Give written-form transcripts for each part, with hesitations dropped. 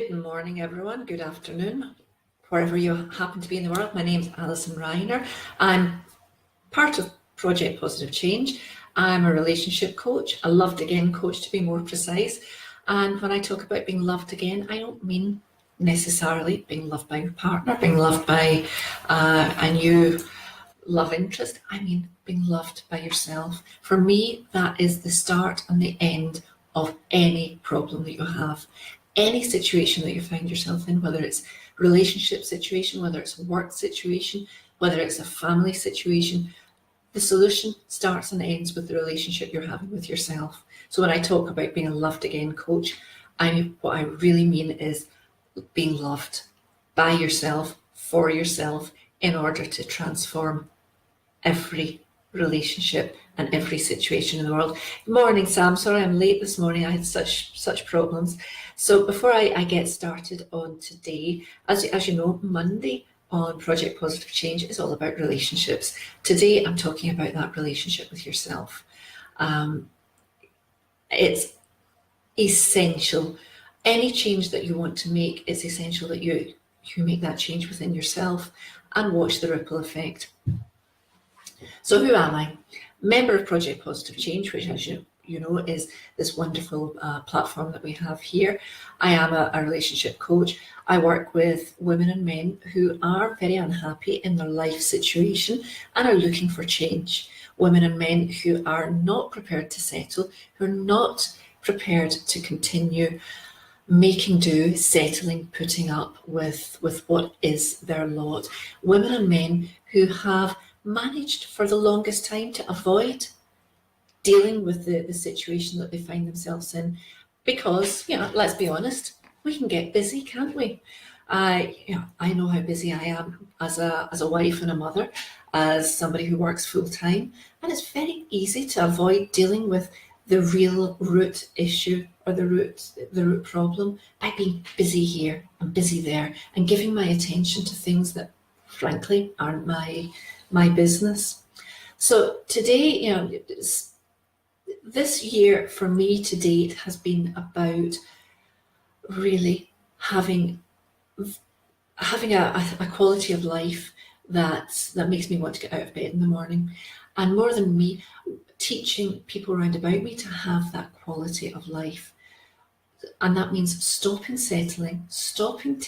Good morning, everyone. Good afternoon, wherever you happen to be in the world. My name's Allison Reiner. I'm part of Project Positive Change. I'm a relationship coach, a loved again coach to be more precise. And when I talk about being loved again, I don't mean necessarily being loved by your partner, being loved by a new love interest. I mean being loved by yourself. For me, that is the start and the end of any problem that you have. Any situation that you find yourself in, whether it's relationship situation, whether it's work situation, whether it's a family situation, the solution starts and ends with the relationship you're having with yourself. So when I talk about being a loved again coach, what I really mean is being loved by yourself, for yourself, in order to transform every relationship and every situation in the world. Good morning, Sam. Sorry I'm late this morning. I had such problems. So before I get started on today, as you know, Monday on Project Positive Change is all about relationships. Today I'm talking about that relationship with yourself. It's essential. Any change that you want to make, it's essential that you make that change within yourself and watch the ripple effect. So who am I? Member of Project Positive Change, which, as you know, is this wonderful platform that we have here. I am a relationship coach. I work with women and men who are very unhappy in their life situation and are looking for change. Women and men who are not prepared to settle, who are not prepared to continue making do, settling, putting up with what is their lot. Women and men who have managed for the longest time to avoid dealing with the situation that they find themselves in, because, let's be honest, we can get busy, can't we? I know how busy I am as a wife and a mother, as somebody who works full time, and it's very easy to avoid dealing with the real root issue or the root problem by being busy here and busy there and giving my attention to things that frankly aren't my business. So today, this year for me to date has been about really having a quality of life that makes me want to get out of bed in the morning, and more than me, teaching people around about me to have that quality of life. And that means stopping settling, stopping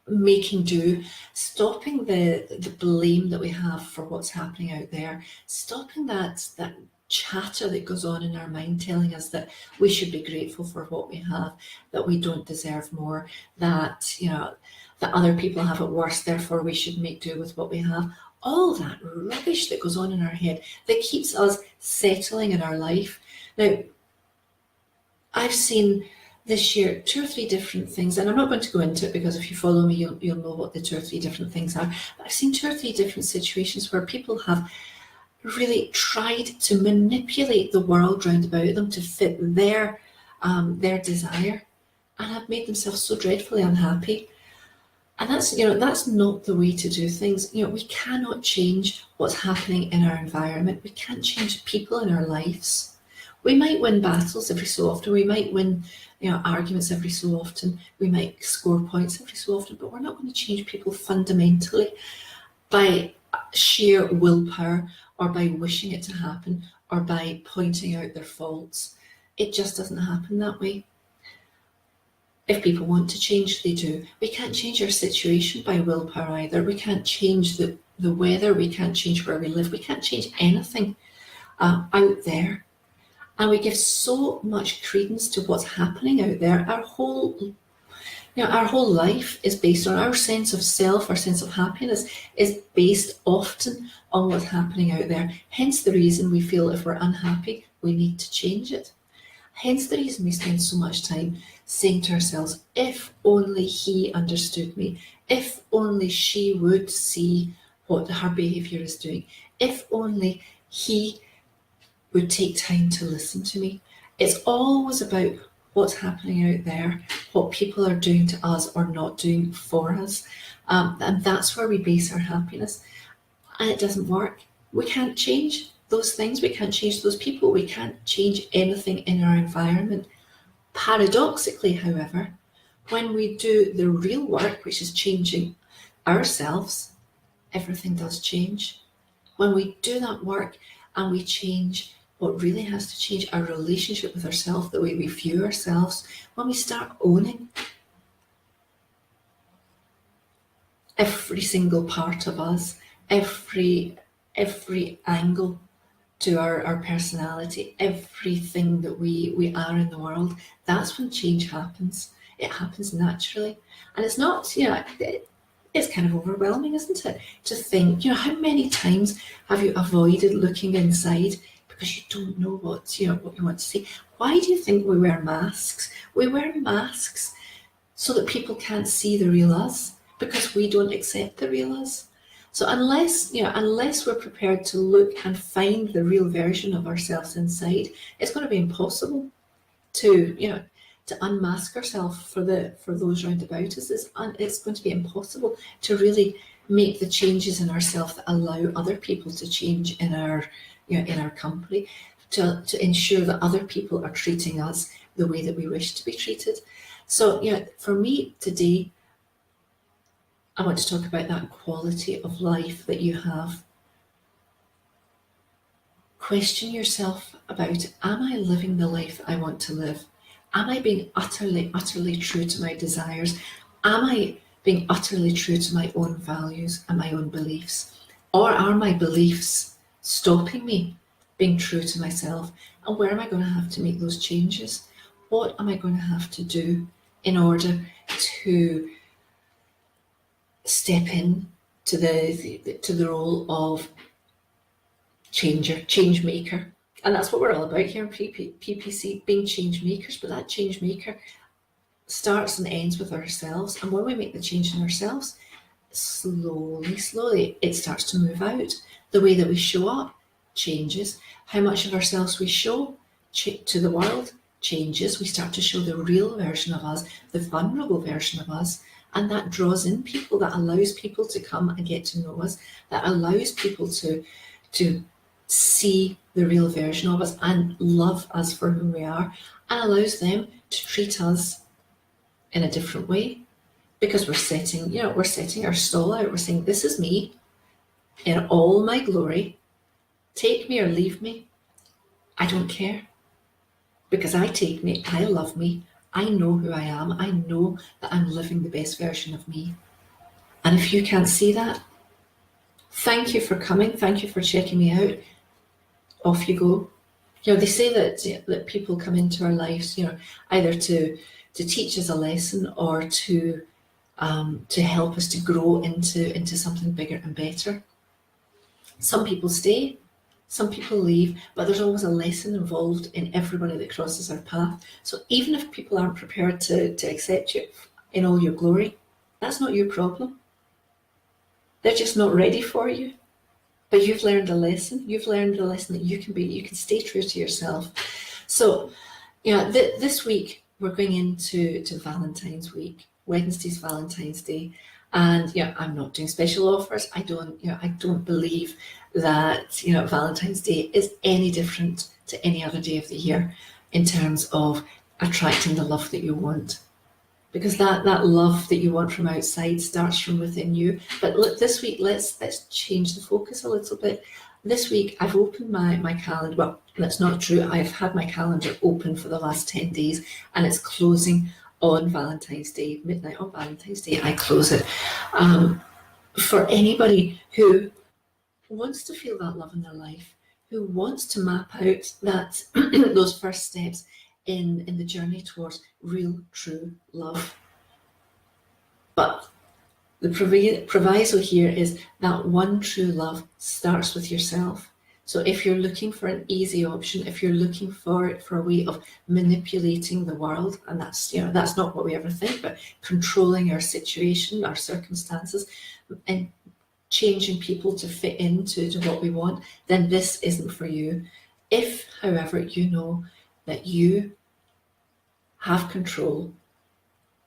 making do, stopping the blame that we have for what's happening out there, stopping that chatter that goes on in our mind telling us that we should be grateful for what we have, that we don't deserve more, that that other people have it worse, therefore we should make do with what we have. All that rubbish that goes on in our head that keeps us settling in our life. Now, I've seen this year 2 or 3 different things, and I'm not going to go into it because if you follow me, you'll know what the 2 or 3 different things are. But I've seen 2 or 3 different situations where people have really tried to manipulate the world round about them to fit their desire, and have made themselves so dreadfully unhappy. And that's not the way to do things. We cannot change what's happening in our environment. We can't change people in our lives. We might win battles every so often. We might win arguments every so often. We might score points every so often, but we're not going to change people fundamentally by sheer willpower or by wishing it to happen or by pointing out their faults. It just doesn't happen that way. If people want to change, they do. We can't change our situation by willpower either. We can't change the weather. We can't change where we live. We can't change anything out there. And we give so much credence to what's happening out there. Our whole life is based on our sense of self, our sense of happiness is based often on what's happening out there. Hence the reason we feel if we're unhappy, we need to change it. Hence the reason we spend so much time saying to ourselves, if only he understood me, if only she would see what her behaviour is doing, if only he would take time to listen to me. It's always about what's happening out there, what people are doing to us or not doing for us. And that's where we base our happiness. And it doesn't work. We can't change those things. We can't change those people. We can't change anything in our environment. Paradoxically, however, when we do the real work, which is changing ourselves, everything does change. When we do that work and we change what really has to change, our relationship with ourselves, the way we view ourselves, when we start owning every single part of us, every angle to our personality, everything that we are in the world, that's when change happens. It happens naturally. And it's not, it's kind of overwhelming, isn't it? To think, how many times have you avoided looking inside because you don't know what you want to see? Why do you think we wear masks? We wear masks so that people can't see the real us, because we don't accept the real us. So unless we're prepared to look and find the real version of ourselves inside, it's going to be impossible to unmask ourselves for those round about us. It's going to be impossible to really make the changes in ourselves that allow other people to change in our company, to ensure that other people are treating us the way that we wish to be treated. So for me today, I want to talk about that quality of life that you have. Question yourself about, am I living the life I want to live? Am I being utterly, utterly true to my desires? Am I being utterly true to my own values and my own beliefs? Or are my beliefs stopping me being true to myself? And where am I going to have to make those changes? What am I going to have to do in order to step in to the role of change maker? And that's what we're all about here in PPC, being change makers. But that change maker starts and ends with ourselves. And when we make the change in ourselves, slowly, it starts to move out. The way that we show up changes. How much of ourselves we show to the world changes. We start to show the real version of us, the vulnerable version of us. And that draws in people, that allows people to come and get to know us, that allows people to see the real version of us and love us for who we are, and allows them to treat us in a different way, because we're setting our stall out. We're saying, this is me in all my glory. Take me or leave me. I don't care, because I take me, I love me, I know who I am, I know that I'm living the best version of me. And if you can't see that, thank you for coming, thank you for checking me out. Off you go. They say that people come into our lives, either to teach us a lesson or to help us to grow into something bigger and better. Some people stay, some people leave, but there's always a lesson involved in everybody that crosses our path. So even if people aren't prepared to accept you in all your glory, that's not your problem. They're just not ready for you. But you've learned a lesson. You've learned a lesson that you can stay true to yourself. So, this week we're going into Valentine's week. Wednesday's Valentine's Day, and I'm not doing special offers. I don't believe that Valentine's Day is any different to any other day of the year in terms of attracting the love that you want. Because that love that you want from outside starts from within you. But look, this week, let's change the focus a little bit. This week, I've opened my calendar. Well, that's not true. I've had my calendar open for the last 10 days, and it's closing on Valentine's Day, midnight on Valentine's Day. I close it. For anybody who wants to feel that love in their life, who wants to map out that those first steps in the journey towards real, true love. But the proviso here is that one true love starts with yourself. So if you're looking for an easy option, if you're looking for a way of manipulating the world, and that's not what we ever think, but controlling our situation, our circumstances, and changing people to fit into what we want, then this isn't for you. If, however, you know that you have control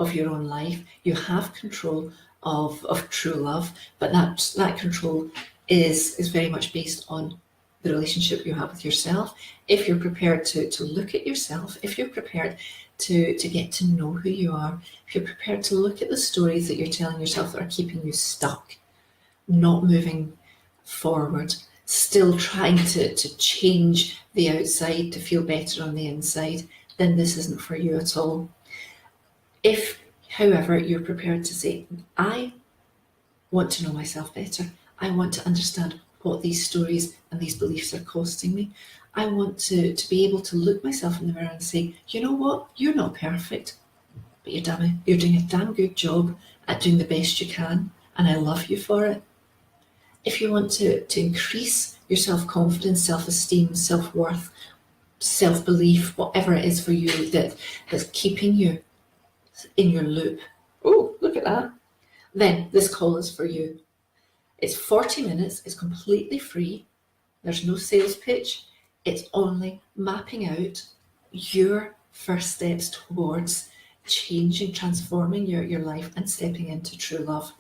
of your own life, you have control of true love, but that control is very much based on the relationship you have with yourself, if you're prepared to look at yourself, if you're prepared to get to know who you are, if you're prepared to look at the stories that you're telling yourself that are keeping you stuck, not moving forward, still trying to change the outside to feel better on the inside, then this isn't for you at all. If, however, you're prepared to say, I want to know myself better, I want to understand what these stories and these beliefs are costing me, I want to be able to look myself in the mirror and say, you know what, you're not perfect, but you're doing a damn good job at doing the best you can, and I love you for it. If you want to increase your self-confidence, self-esteem, self-worth, self-belief, whatever it is for you that's keeping you in your loop, oh, look at that, then this call is for you. It's 40 minutes, it's completely free, there's no sales pitch, it's only mapping out your first steps towards changing, transforming your life and stepping into true love.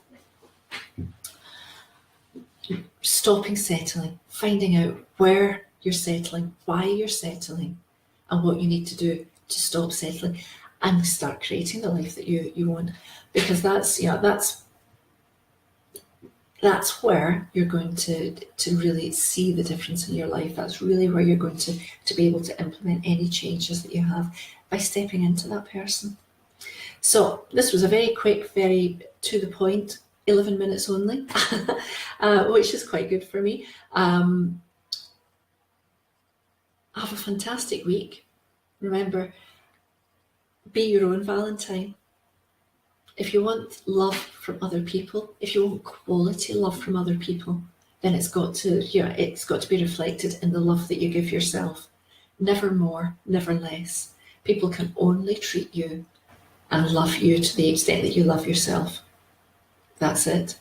Stopping settling, finding out where you're settling, why you're settling, and what you need to do to stop settling and start creating the life that you want. Because that's where you're going to really see the difference in your life. That's really where you're going to be able to implement any changes that you have by stepping into that person. So this was a very quick, very to the point, 11 minutes only, which is quite good for me. Have a fantastic week. Remember, be your own Valentine. If you want love from other people, if you want quality love from other people, then it's got to be reflected in the love that you give yourself. Never more, never less. People can only treat you and love you to the extent that you love yourself. That's it.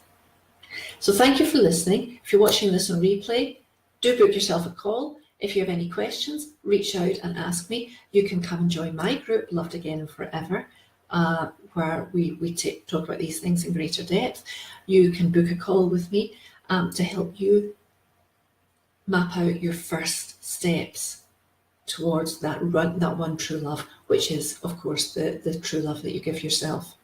So thank you for listening. If you're watching this on replay, do book yourself a call. If you have any questions, reach out and ask me. You can come and join my group, Loved Again and Forever, where we talk about these things in greater depth. You can book a call with me to help you map out your first steps towards that one true love, which is, of course, the true love that you give yourself.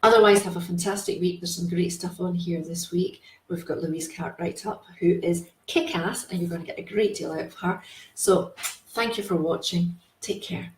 Otherwise, have a fantastic week. There's some great stuff on here this week. We've got Louise Cartwright up, who is kick-ass, and you're going to get a great deal out of her. So thank you for watching. Take care.